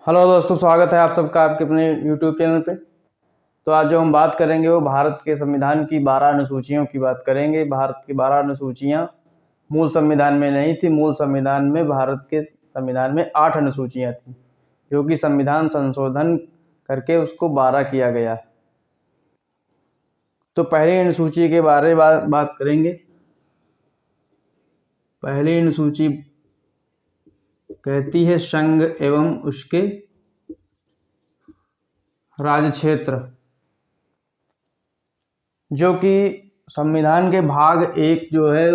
Hello दोस्तों, स्वागत है आप सबका आपके अपने यूट्यूब चैनल पे। तो आज जो हम बात करेंगे वो भारत के संविधान की 12 अनुसूचियों की बात करेंगे। भारत की 12 अनुसूचियाँ मूल संविधान में नहीं थी। मूल संविधान में भारत के संविधान में 8 अनुसूचियाँ थी, जो कि संविधान संशोधन करके उसको 12 किया गया। तो पहली अनुसूची के बारे में बात करेंगे। पहली अनुसूची कहती है संघ एवं उसके राज्य क्षेत्र, जो कि संविधान के भाग 1 जो है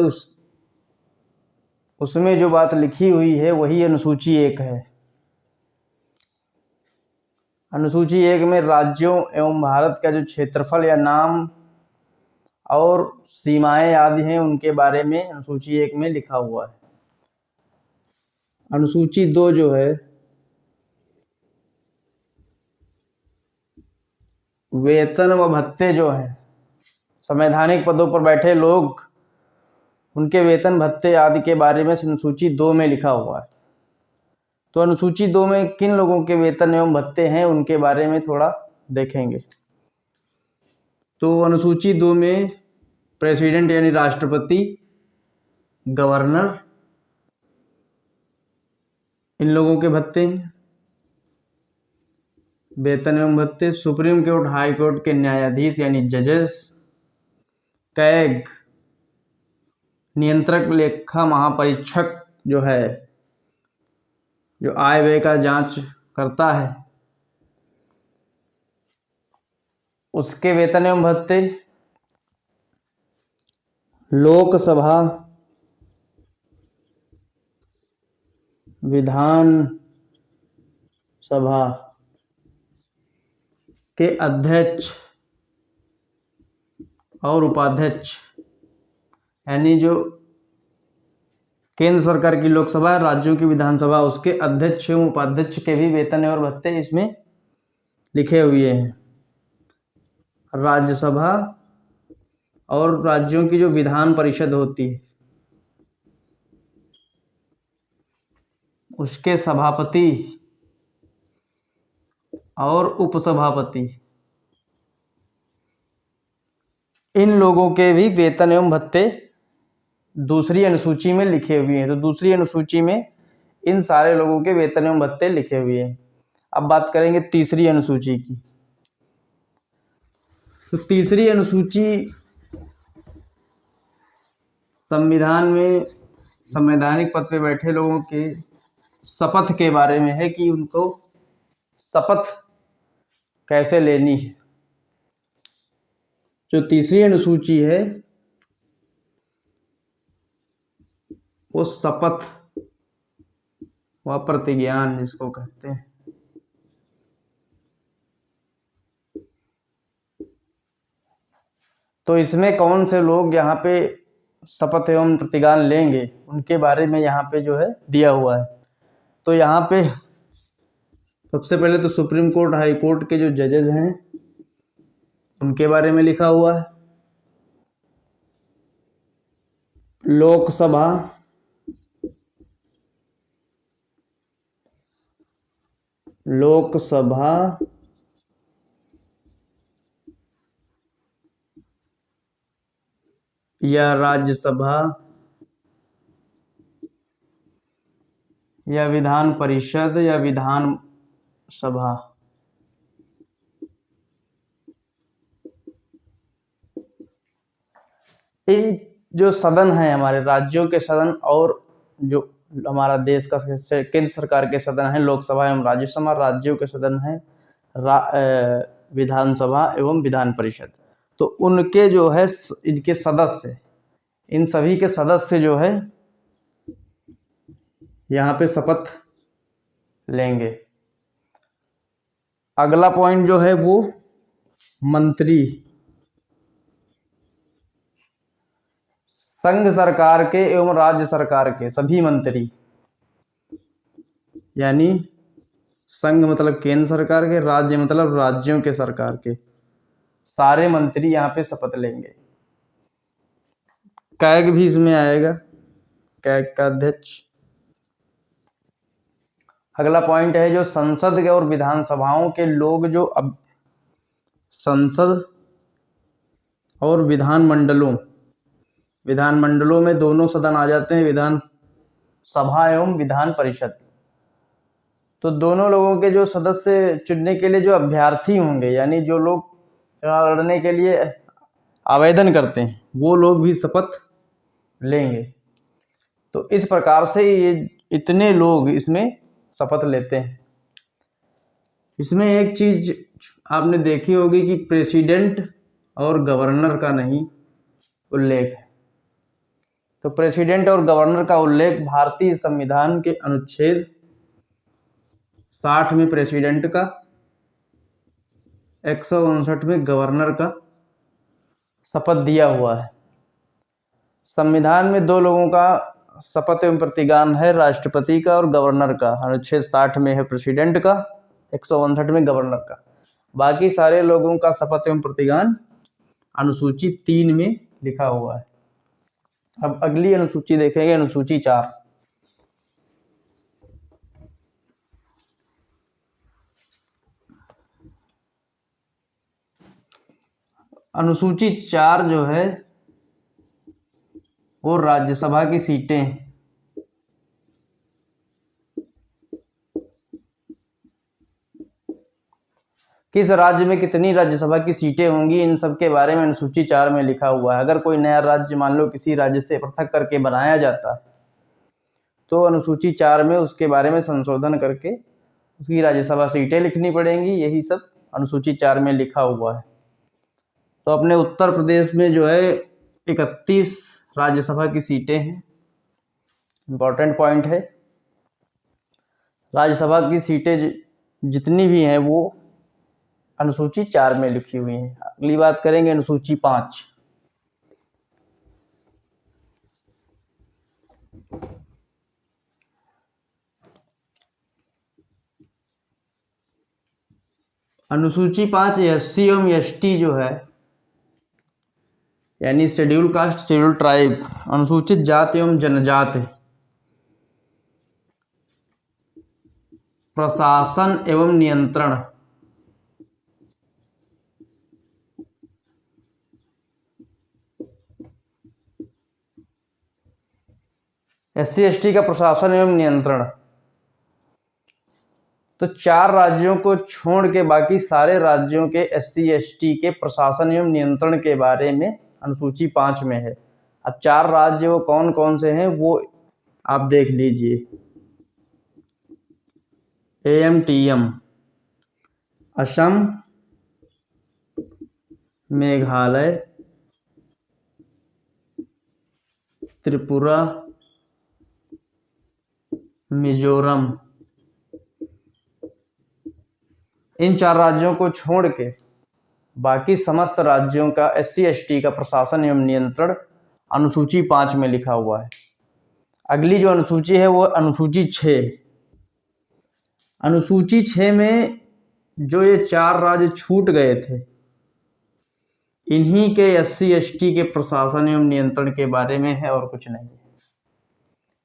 उसमें जो बात लिखी हुई है वही अनुसूची 1 है। अनुसूची 1 में राज्यों एवं भारत का जो क्षेत्रफल या नाम और सीमाएं आदि हैं उनके बारे में अनुसूची 1 में लिखा हुआ है। अनुसूची 2 जो है वेतन व भत्ते जो हैं, संवैधानिक पदों पर बैठे लोग, उनके वेतन भत्ते आदि के बारे में अनुसूची 2 में लिखा हुआ है। तो अनुसूची 2 में किन लोगों के वेतन एवं भत्ते हैं उनके बारे में थोड़ा देखेंगे। तो अनुसूची 2 में प्रेसिडेंट यानी राष्ट्रपति, गवर्नर, इन लोगों के भत्ते हैं, वेतन एवं भत्ते। सुप्रीम कोर्ट, हाई कोर्ट के न्यायाधीश यानी जजेस, कैग, नियंत्रक लेखा महापरीक्षक जो है, जो आय व्यय का जांच करता है, उसके वेतन एवं भत्ते। लोकसभा, विधान सभा के अध्यक्ष और उपाध्यक्ष, यानी जो केंद्र सरकार की लोकसभा, राज्यों की विधानसभा, उसके अध्यक्ष एवं उपाध्यक्ष के भी वेतन और भत्ते इसमें लिखे हुए हैं। राज्यसभा और राज्यों की जो विधान परिषद होती है उसके सभापति और उपसभापति, इन लोगों के भी वेतन एवं भत्ते दूसरी अनुसूची में लिखे हुए हैं। तो दूसरी अनुसूची में इन सारे लोगों के वेतन एवं भत्ते लिखे हुए हैं। अब बात करेंगे तीसरी अनुसूची की। तो तीसरी अनुसूची संविधान में संवैधानिक पद पे बैठे लोगों के शपथ के बारे में है कि उनको शपथ कैसे लेनी है। जो तीसरी अनुसूची है वो शपथ व प्रतिज्ञान जिसको कहते हैं। तो इसमें कौन से लोग यहाँ पे शपथ एवं प्रतिज्ञान लेंगे उनके बारे में यहाँ पे जो है दिया हुआ है। तो यहाँ पे सबसे पहले तो सुप्रीम कोर्ट, हाई कोर्ट के जो जजेस हैं उनके बारे में लिखा हुआ है। लोकसभा, लोकसभा या राज्यसभा या विधान परिषद या विधान सभा, इन जो सदन है हमारे राज्यों के सदन और जो हमारा देश का केंद्र सरकार के सदन है लोकसभा एवं राज्यसभा, राज्यों के सदन है विधानसभा एवं विधान परिषद। तो उनके जो है इनके सदस्य, इन सभी के सदस्य जो है यहाँ पे शपथ लेंगे। अगला पॉइंट जो है वो मंत्री, संघ सरकार के एवं राज्य सरकार के सभी मंत्री, यानी संघ मतलब केंद्र सरकार के, राज्य मतलब राज्यों के सरकार के सारे मंत्री यहाँ पे शपथ लेंगे। कैग भी इसमें आएगा, कैग का अध्यक्ष। अगला पॉइंट है जो संसद के और विधानसभाओं के लोग जो अब संसद और विधानमंडलों में दोनों सदन आ जाते हैं, विधान सभा एवं विधान परिषद। तो दोनों लोगों के जो सदस्य चुनने के लिए जो अभ्यर्थी होंगे, यानी जो लोग चुनाव लड़ने के लिए आवेदन करते हैं, वो लोग भी शपथ लेंगे। तो इस प्रकार से ये इतने लोग इसमें शपथ लेते हैं। इसमें एक चीज आपने देखी होगी कि प्रेसिडेंट और गवर्नर का नहीं उल्लेख है। तो प्रेसिडेंट और गवर्नर का उल्लेख भारतीय संविधान के अनुच्छेद 60 में प्रेसिडेंट का, 159 में गवर्नर का शपथ दिया हुआ है। संविधान में दो लोगों का शपथ एवं प्रतिज्ञान है, राष्ट्रपति का और गवर्नर का। अनुच्छेद 60 में है प्रेसिडेंट का, 159 में गवर्नर का। बाकी सारे लोगों का शपथ एवं प्रतिज्ञान अनुसूची 3 में लिखा हुआ है। अब अगली अनुसूची देखेंगे, अनुसूची 4। अनुसूची 4 जो है वो राज्यसभा की सीटें हैं। किस राज्य में कितनी राज्यसभा की सीटें होंगी, इन सब के बारे में अनुसूची 4 में लिखा हुआ है। अगर कोई नया राज्य मान लो किसी राज्य से पृथक करके बनाया जाता है तो अनुसूची 4 में उसके बारे में संशोधन करके उसकी राज्यसभा सीटें लिखनी पड़ेंगी। यही सब अनुसूची 4 में लिखा हुआ है। तो अपने उत्तर प्रदेश में जो है 31 राज्यसभा की सीटें हैं। इम्पोर्टेंट पॉइंट है, राज्यसभा की सीटें जितनी भी हैं वो अनुसूची 4 में लिखी हुई हैं। अगली बात करेंगे अनुसूची 5। अनुसूची 5 SC एवं ST जो है, यानी शेड्यूल कास्ट शेड्यूल ट्राइब, अनुसूचित जाति एवं जनजाति, प्रशासन एवं नियंत्रण, SC ST का प्रशासन एवं नियंत्रण। तो 4 राज्यों को छोड़ के बाकी सारे राज्यों के SC ST के प्रशासन एवं नियंत्रण के बारे में अनुसूची 5 में है। अब 4 राज्य वो कौन कौन से हैं वो आप देख लीजिए। AMTM असम, मेघालय, त्रिपुरा, मिजोरम। इन 4 राज्यों को छोड़ के बाकी समस्त राज्यों का SC ST का प्रशासन एवं नियंत्रण अनुसूची 5 में लिखा हुआ है। अगली जो अनुसूची है वो अनुसूची 6। अनुसूची 6 में जो ये 4 राज्य छूट गए थे, इन्हीं के SC ST के प्रशासन एवं नियंत्रण के बारे में है और कुछ नहीं।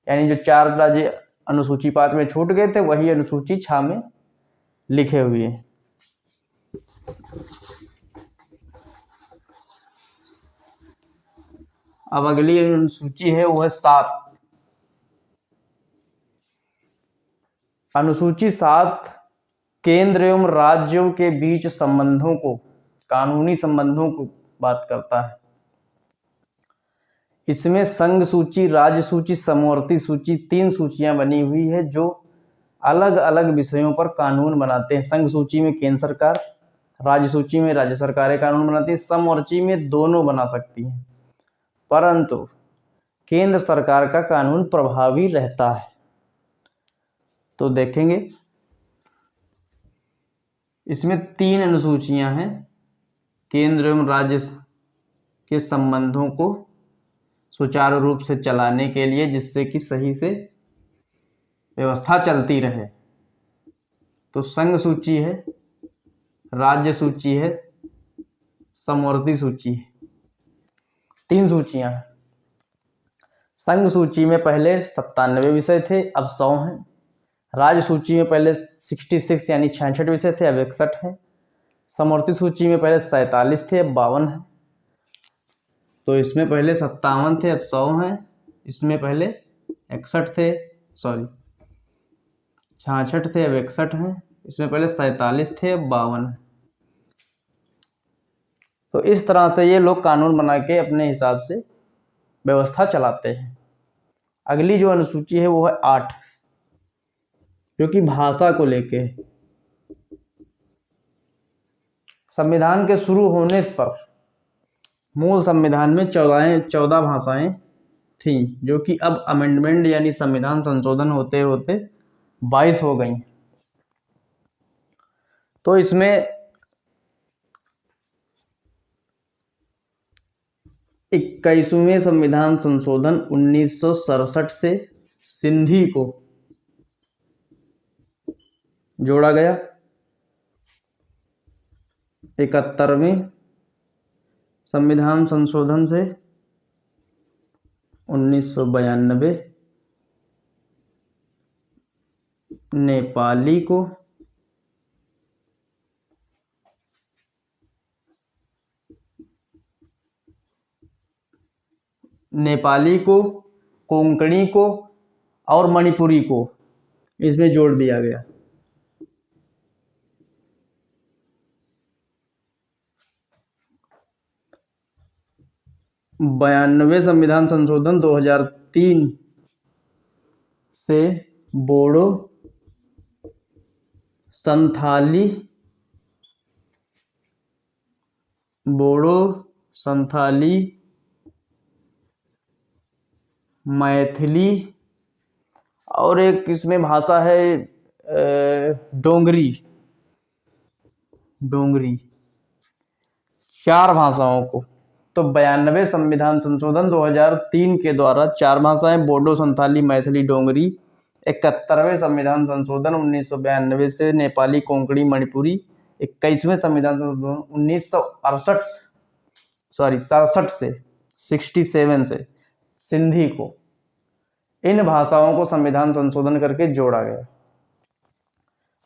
यानी जो 4 राज्य अनुसूची 5 में छूट गए थे वही अनुसूची 6 में लिखे हुए हैं। अब अगली अनुसूची है वो है 7। अनुसूची 7 केंद्र एवं राज्यों के बीच संबंधों को, कानूनी संबंधों को बात करता है। इसमें संघ सूची, राज्य सूची, समवर्ती सूची 3 सूचियां बनी हुई है जो अलग अलग विषयों पर कानून बनाते हैं। संघ सूची में केंद्र सरकार, राज्य सूची में राज्य सरकारें कानून बनाती है, समवर्ती में दोनों बना सकती हैं, परंतु केंद्र सरकार का कानून प्रभावी रहता है। तो देखेंगे इसमें 3 अनुसूचियां हैं केंद्र एवं राज्य के संबंधों को सुचारू रूप से चलाने के लिए, जिससे कि सही से व्यवस्था चलती रहे। तो संघ सूची है, राज्य सूची है, समवर्ती सूची है, 3 सूचियां हैं। संघ सूची में पहले 97 विषय थे, अब 100 हैं। राज्य सूची में पहले 66 यानी 66 विषय थे, अब 61 है। समवर्ती सूची में पहले 47 थे, अब 52 है। तो इसमें पहले 57 थे, अब 100 हैं। इसमें पहले 61 थे, सॉरी 66 थे, अब 61 हैं। इसमें पहले 47 थे, अब 52 है। तो इस तरह से ये लोग कानून बना के अपने हिसाब से व्यवस्था चलाते हैं। अगली जो अनुसूची है वो है 8, जो कि भाषा को लेके। संविधान के शुरू होने पर मूल संविधान में 14 भाषाएं थीं, जो कि अब अमेंडमेंट यानी संविधान संशोधन होते होते 22 हो गई। तो इसमें 21वें संविधान संशोधन 1967 से सिंधी को जोड़ा गया। 71वें संविधान संशोधन से 1992 नेपाली को, कोंकणी को और मणिपुरी को इसमें जोड़ दिया गया। बयानवे संविधान संशोधन 2003 से बोडो, संथाली, मैथिली और एक इसमें भाषा है डोंगरी, 4 भाषाओं को। तो 92 संविधान संशोधन 2003 के द्वारा 4 भाषाएं बोडो, संथाली, मैथिली, डोंगरी। 71वें संविधान संशोधन 1992 से नेपाली, कोंकणी, मणिपुरी। 21वें संविधान संशोधन 67 से 67 से सिंधी को। इन भाषाओं को संविधान संशोधन करके जोड़ा गया।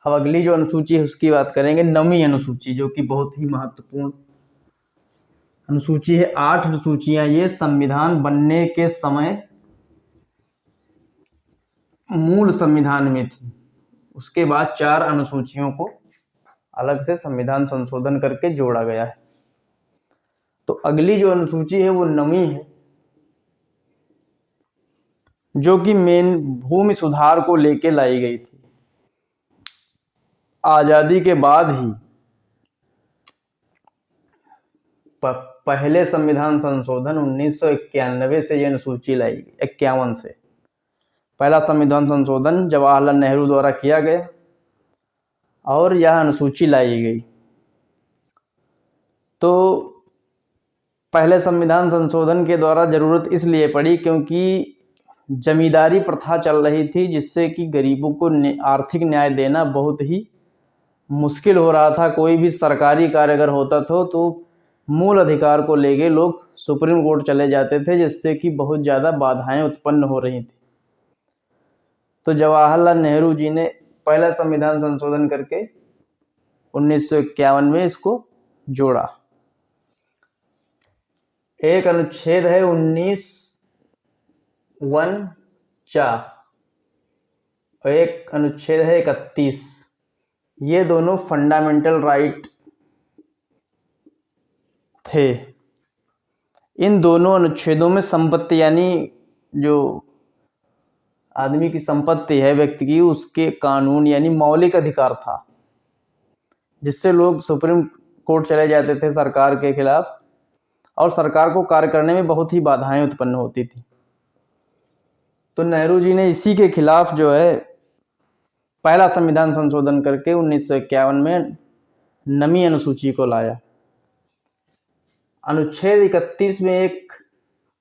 अब अगली जो अनुसूची है उसकी बात करेंगे, नवीं अनुसूची, जो कि बहुत ही महत्वपूर्ण अनुसूची है। 8 अनुसूचियां ये संविधान बनने के समय मूल संविधान में थी। उसके बाद 4 अनुसूचियों को अलग से संविधान संशोधन करके जोड़ा गया है। तो अगली जो अनुसूची है वो नवीं है, जो कि मेन भूमि सुधार को लेके लाई गई थी। आजादी के बाद ही पहले संविधान संशोधन 1991 से यह अनुसूची लाई गई। 51 से पहला संविधान संशोधन जवाहरलाल नेहरू द्वारा किया गया और यह अनुसूची लाई गई। तो पहले संविधान संशोधन के द्वारा जरूरत इसलिए पड़ी क्योंकि जमींदारी प्रथा चल रही थी, जिससे कि गरीबों को आर्थिक न्याय देना बहुत ही मुश्किल हो रहा था। कोई भी सरकारी कार्य अगर होता था तो मूल अधिकार को लेके लोग सुप्रीम कोर्ट चले जाते थे, जिससे कि बहुत ज़्यादा बाधाएं उत्पन्न हो रही थी। तो जवाहरलाल नेहरू जी ने पहला संविधान संशोधन करके 1951 में इसको जोड़ा। एक अनुच्छेद है 19(1)(4) और एक अनुच्छेद है 31। ये दोनों फंडामेंटल राइट थे। इन दोनों अनुच्छेदों में संपत्ति यानी जो आदमी की संपत्ति है, व्यक्ति की, उसके कानून यानी मौलिक अधिकार था, जिससे लोग सुप्रीम कोर्ट चले जाते थे सरकार के खिलाफ और सरकार को कार्य करने में बहुत ही बाधाएं उत्पन्न होती थी। तो नेहरू जी ने इसी के खिलाफ जो है पहला संविधान संशोधन करके 1951 में नवीं अनुसूची को लाया। अनुच्छेद 31 में एक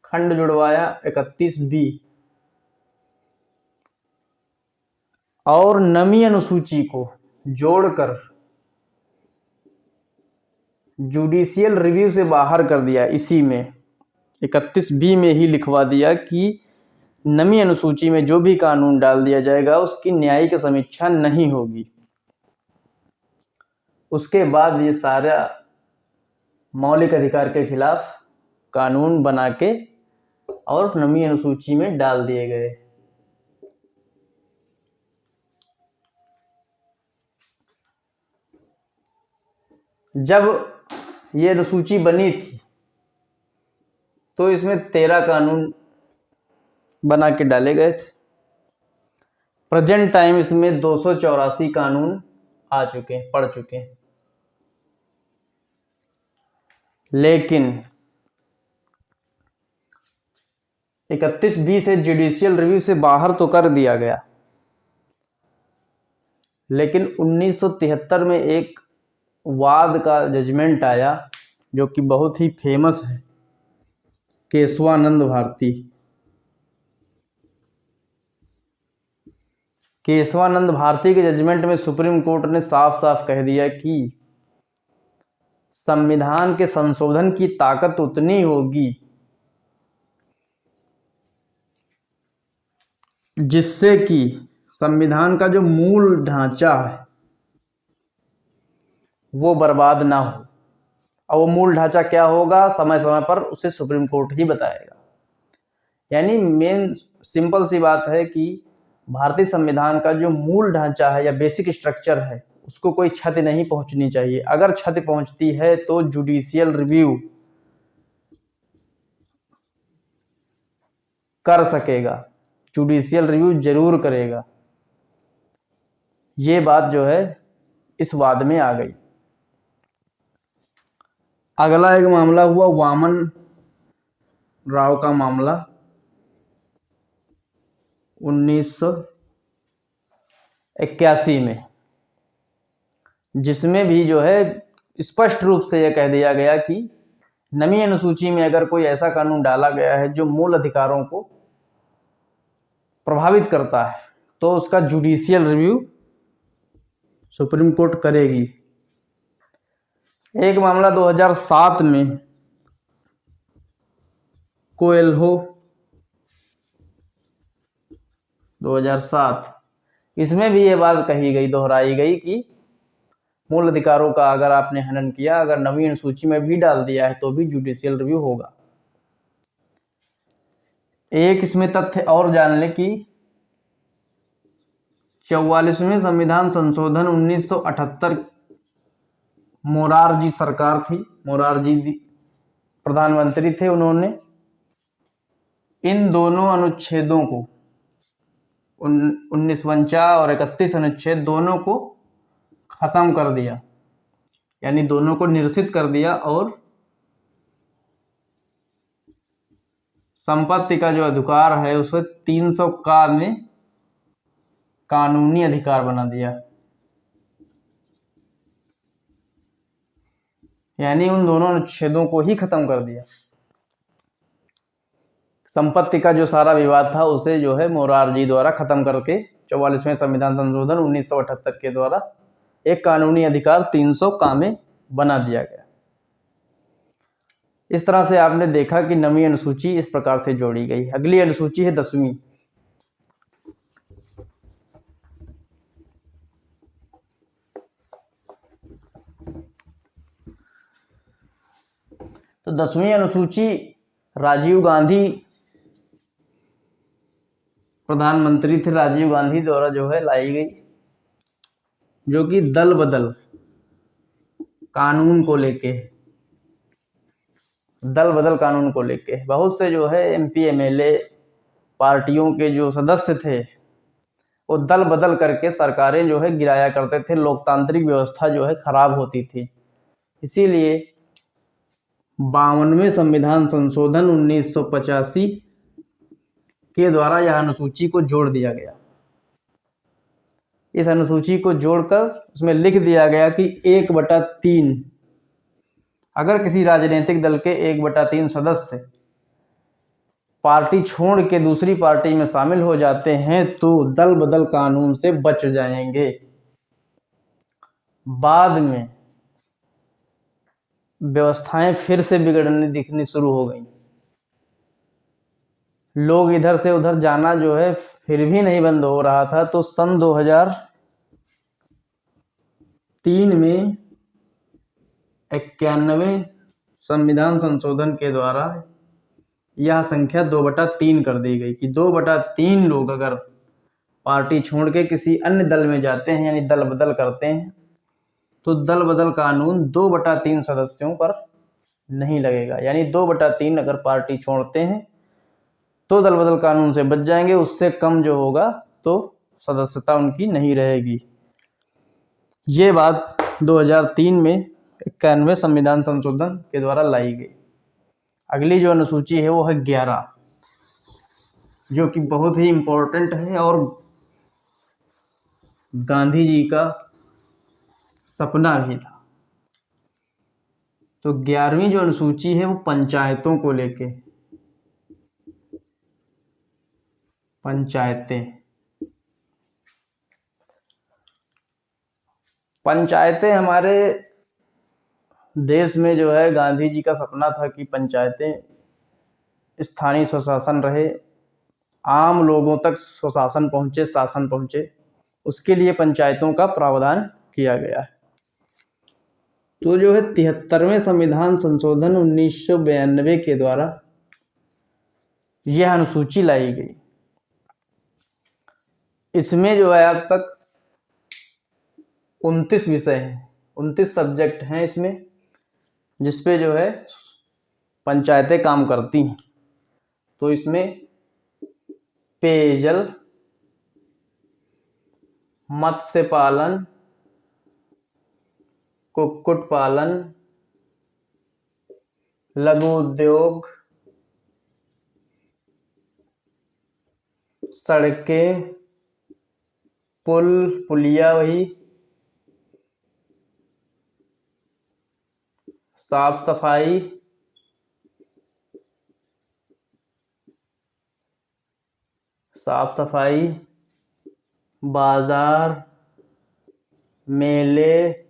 खंड जुड़वाया, 31B, और नवीं अनुसूची को जोड़कर जुडिशियल रिव्यू से बाहर कर दिया। इसी में 31B में ही लिखवा दिया कि नवीं अनुसूची में जो भी कानून डाल दिया जाएगा उसकी न्यायिक समीक्षा नहीं होगी। उसके बाद ये सारा मौलिक अधिकार के खिलाफ कानून बना के और नवीं अनुसूची में डाल दिए गए। जब ये अनुसूची बनी थी तो इसमें 13 कानून बना के डाले गए थे। प्रेजेंट टाइम इसमें 284 कानून आ चुके हैं, पढ़ चुके हैं। लेकिन 31-20 से जुडिशियल रिव्यू से बाहर तो कर दिया गया, लेकिन 1973 में एक वाद का जजमेंट आया जो कि बहुत ही फेमस है, केशवानंद भारती। केशवानंद भारती के जजमेंट में सुप्रीम कोर्ट ने साफ साफ कह दिया कि संविधान के संशोधन की ताकत उतनी होगी जिससे कि संविधान का जो मूल ढांचा है वो बर्बाद ना हो। और वो मूल ढांचा क्या होगा, समय समय पर उसे सुप्रीम कोर्ट ही बताएगा। यानी मेन सिंपल सी बात है कि भारतीय संविधान का जो मूल ढांचा है या बेसिक स्ट्रक्चर है उसको कोई क्षति नहीं पहुंचनी चाहिए। अगर क्षति पहुंचती है तो जुडिशियल रिव्यू कर सकेगा, जुडिशियल रिव्यू जरूर करेगा। ये बात जो है इस वाद में आ गई। अगला एक मामला हुआ वामन राव का मामला 1981 में, जिसमें भी जो है स्पष्ट रूप से यह कह दिया गया कि नवीं अनुसूची में अगर कोई ऐसा कानून डाला गया है जो मूल अधिकारों को प्रभावित करता है तो उसका जुडिशियल रिव्यू सुप्रीम कोर्ट करेगी। एक मामला 2007 में कोएल्हो 2007, इसमें भी ये बात कही गई, दोहराई गई कि मूल अधिकारों का अगर आपने हनन किया, अगर नवीं अनुसूची में भी डाल दिया है तो भी जुडिशियल रिव्यू होगा। एक इसमें तथ्य और जान ले कि 44वें संविधान संशोधन 1978 मोरारजी सरकार थी, मोरारजी प्रधानमंत्री थे, उन्होंने इन दोनों अनुच्छेदों को 1949 और 31 अनुच्छेद दोनों को खत्म कर दिया, यानी दोनों को निरसित कर दिया और संपत्ति का जो अधिकार है उसे 300 का में कानूनी अधिकार बना दिया। यानी उन दोनों अनुच्छेदों को ही खत्म कर दिया। संपत्ति का जो सारा विवाद था उसे जो है मोरारजी द्वारा खत्म करके 44वें संविधान संशोधन 1978 के द्वारा एक कानूनी अधिकार 300 का में बना दिया गया। इस तरह से आपने देखा कि नवीं अनुसूची इस प्रकार से जोड़ी गई। अगली अनुसूची है 10वीं। तो 10वीं अनुसूची राजीव गांधी प्रधानमंत्री थे, राजीव गांधी द्वारा जो है लाई गई, जो कि दल बदल कानून को लेके, दल बदल कानून को लेके बहुत से जो है एमपी एमएलए पार्टियों के जो सदस्य थे वो दल बदल करके सरकारें जो है गिराया करते थे। लोकतांत्रिक व्यवस्था जो है खराब होती थी। इसीलिए 52वें संविधान संशोधन 1985 के द्वारा यह अनुसूची को जोड़ दिया गया। इस अनुसूची को जोड़कर उसमें लिख दिया गया कि 1/3 अगर किसी राजनीतिक दल के 1/3 सदस्य पार्टी छोड़ के दूसरी पार्टी में शामिल हो जाते हैं तो दल बदल कानून से बच जाएंगे। बाद में व्यवस्थाएं फिर से बिगड़ने दिखनी शुरू हो गई। लोग इधर से उधर जाना जो है फिर भी नहीं बंद हो रहा था, तो सन 2003 में 91वें संविधान संशोधन के द्वारा यह संख्या 2/3 कर दी गई कि 2/3 लोग अगर पार्टी छोड़ के किसी अन्य दल में जाते हैं, यानी दल बदल करते हैं, तो दल बदल कानून 2/3 सदस्यों पर नहीं लगेगा। यानी 2/3 अगर पार्टी छोड़ते हैं तो दल बदल कानून से बच जाएंगे, उससे कम जो होगा तो सदस्यता उनकी नहीं रहेगी। ये बात 2003 में 91वें संविधान संशोधन के द्वारा लाई गई। अगली जो अनुसूची है वो है 11, जो कि बहुत ही इम्पोर्टेंट है और गांधी जी का सपना भी था। तो 11वीं जो अनुसूची है वो पंचायतों को लेके, पंचायतें हमारे देश में जो है गांधी जी का सपना था कि पंचायतें स्थानीय स्वशासन रहे, आम लोगों तक स्वशासन पहुंचे, शासन पहुंचे, उसके लिए पंचायतों का प्रावधान किया गया है। तो जो है 73वें संविधान संशोधन 1992 के द्वारा यह अनुसूची लाई गई। इसमें जो है अब तक 29 विषय हैं, 29 सब्जेक्ट हैं इसमें, जिसपे जो है पंचायतें काम करती हैं। तो इसमें पेयजल, मत्स्य पालन, कुक्कुट पालन, लघु उद्योग, सड़कें, पुल पुलिया, वही साफ सफाई, बाजार, मेले,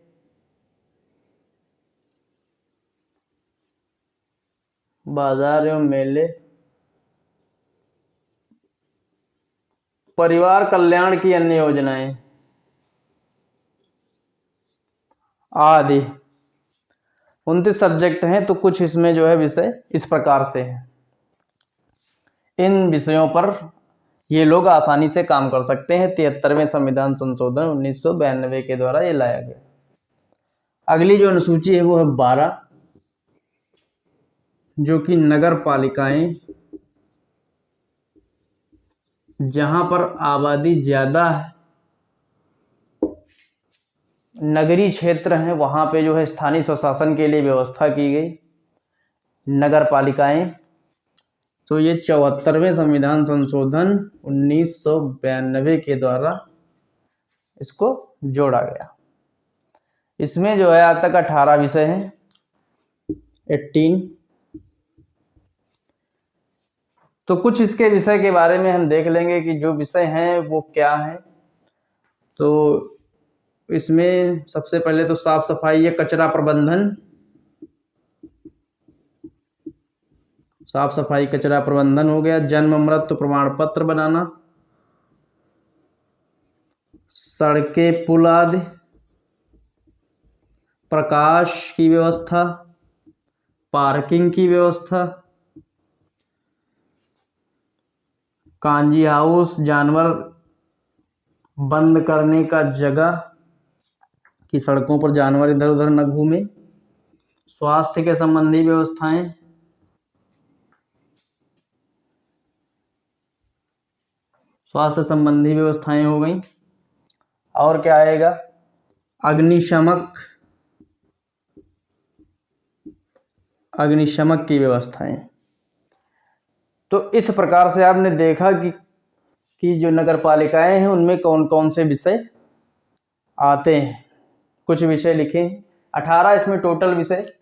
एवं मेले, परिवार कल्याण की अन्य योजनाएं आदि। 29 सब्जेक्ट हैं, तो कुछ इसमें जो है विषय इस प्रकार से हैं। इन विषयों पर ये लोग आसानी से काम कर सकते हैं। 73वें संविधान संशोधन 1992 के द्वारा ये लाया गया। अगली जो अनुसूची है वो है 12, जो कि नगर पालिकाएं, जहां पर आबादी ज्यादा है, नगरीय क्षेत्र हैं, वहां पे जो है स्थानीय स्वशासन के लिए व्यवस्था की गई, नगर पालिकाएं। तो ये 74वें संविधान संशोधन 1992 के द्वारा इसको जोड़ा गया। इसमें जो है आज तक 18 विषय हैं, 18। तो कुछ इसके विषय के बारे में हम देख लेंगे कि जो विषय हैं वो क्या हैं। तो इसमें सबसे पहले तो साफ सफाई या कचरा प्रबंधन, साफ सफाई कचरा प्रबंधन हो गया। जन्म मृत्यु प्रमाण पत्र बनाना, सड़कें पुल आदि, प्रकाश की व्यवस्था, पार्किंग की व्यवस्था, कांजी हाउस, जानवर बंद करने का जगह कि सड़कों पर जानवर इधर उधर न घूमे, स्वास्थ्य के संबंधी व्यवस्थाएं, स्वास्थ्य संबंधी व्यवस्थाएं हो गई। और क्या आएगा? अग्निशमक की व्यवस्थाएं। तो इस प्रकार से आपने देखा कि जो नगर पालिकाएं हैं उनमें कौन कौन से विषय आते हैं। कुछ विषय लिखे हैं, 18 इसमें टोटल विषय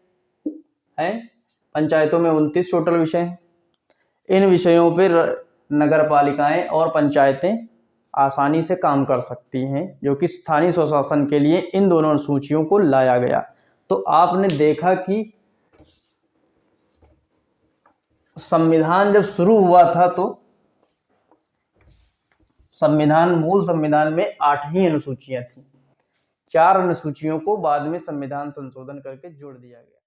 हैं, पंचायतों में 29 टोटल विषय हैं। इन विषयों पर नगर पालिकाएं और पंचायतें आसानी से काम कर सकती हैं, जो कि स्थानीय स्वशासन के लिए इन दोनों अनुसूचियों को लाया गया। तो आपने देखा कि संविधान जब शुरू हुआ था तो मूल संविधान में 8 ही अनुसूचियां थी। 4 अनुसूचियों को बाद में संविधान संशोधन करके जोड़ दिया गया।